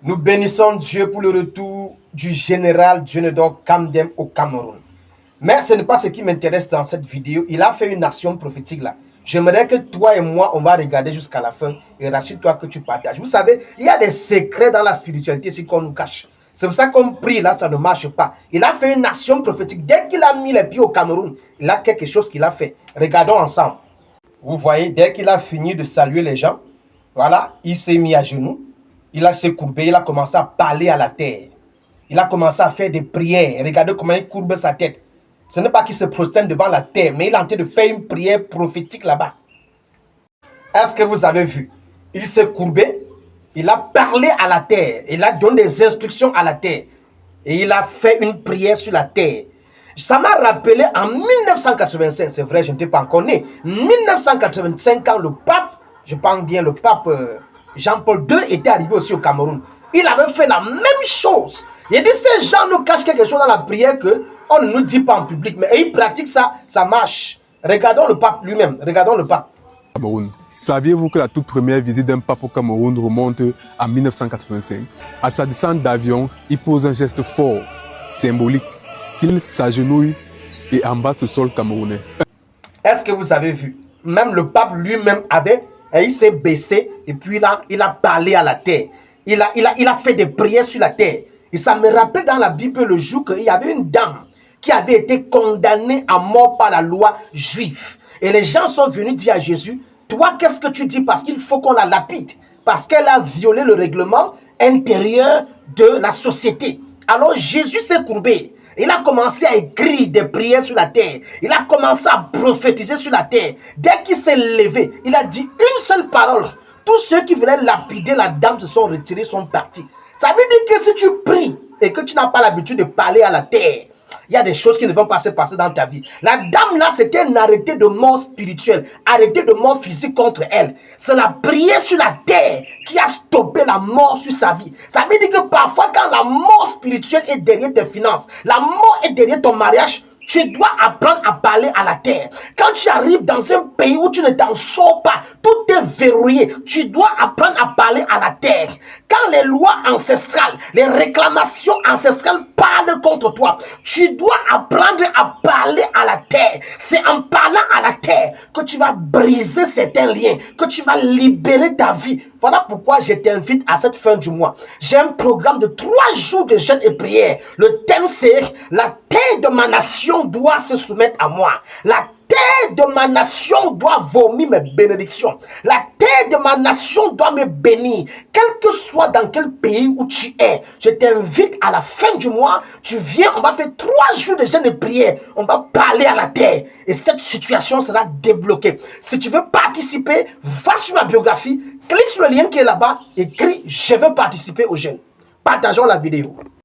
Nous bénissons Dieu pour le retour du général Dionedor Kamdem au Cameroun. Mais ce n'est pas ce qui m'intéresse dans cette vidéo. Il a fait une action prophétique là. J'aimerais que toi et moi, on va regarder jusqu'à la fin et rassure-toi que tu partages. Vous savez, il y a des secrets dans la spiritualité, c'est qu'on nous cache. C'est pour ça qu'on prie là, ça ne marche pas. Il a fait une action prophétique. Dès qu'il a mis les pieds au Cameroun, il a quelque chose qu'il a fait. Regardons ensemble. Vous voyez, dès qu'il a fini de saluer les gens, voilà, il s'est mis à genoux. Il s'est courbé, il a commencé à parler à la terre. Il a commencé à faire des prières. Regardez comment il courbe sa tête. Ce n'est pas qu'il se prosterne devant la terre, mais il est en train de faire une prière prophétique là-bas. Est-ce que vous avez vu? Il s'est courbé, il a parlé à la terre, il a donné des instructions à la terre. Et il a fait une prière sur la terre. Ça m'a rappelé en 1985, c'est vrai, je n'étais pas encore né. 1985, quand le pape, je pense bien le pape Jean-Paul II était arrivé aussi au Cameroun. Il avait fait la même chose. Il dit, ces gens nous cachent quelque chose dans la prière qu'on ne nous dit pas en public. Mais ils pratiquent ça, ça marche. Regardons le pape lui-même, regardons le pape. Cameroun. Saviez-vous que la toute première visite d'un pape au Cameroun remonte à 1985? À sa descente d'avion, il pose un geste fort, symbolique, qu'il s'agenouille et embrasse le sol camerounais. Est-ce que vous avez vu? Même le pape lui-même il s'est baissé et puis il a parlé à la terre. Il a fait des prières sur la terre. Et ça me rappelle dans la Bible le jour qu'il y avait une dame qui avait été condamnée à mort par la loi juive. Et les gens sont venus dire à Jésus, toi, qu'est-ce que tu dis? Parce qu'il faut qu'on la lapide. Parce qu'elle a violé le règlement intérieur de la société. Alors Jésus s'est courbé. Il a commencé à écrire des prières sur la terre. Il a commencé à prophétiser sur la terre. Dès qu'il s'est levé, il a dit une seule parole. Tous ceux qui voulaient lapider la dame se sont retirés, sont partis. Ça veut dire que si tu pries et que tu n'as pas l'habitude de parler à la terre, il y a des choses qui ne vont pas se passer dans ta vie. La dame là, c'était un arrêté de mort spirituelle, arrêté de mort physique contre elle. C'est la prière sur la terre qui a stoppé la mort sur sa vie. Ça veut dire que parfois quand la mort spirituelle est derrière tes finances, la mort est derrière ton mariage, tu dois apprendre à parler à la terre. Quand tu arrives dans un pays où tu ne t'en sors pas, tout est verrouillé, tu dois apprendre à parler à la terre. Quand les lois ancestrales, les réclamations ancestrales parlent contre toi, tu dois apprendre à parler à la terre. C'est en parlant à la terre que tu vas briser certains liens, que tu vas libérer ta vie. Voilà pourquoi je t'invite à cette fin du mois. J'ai un programme de 3 jours de jeûne et prière. Le thème c'est la terre de ma nation doit se soumettre à moi. La terre de ma nation doit vomir mes bénédictions. La terre de ma nation doit me bénir. Quel que soit dans quel pays où tu es, je t'invite à la fin du mois. Tu viens, on va faire 3 jours de jeûne et prière. On va parler à la terre. Et cette situation sera débloquée. Si tu veux participer, va sur ma biographie. Clique sur le lien qui est là-bas. Écris, je veux participer au jeûne. Partageons la vidéo.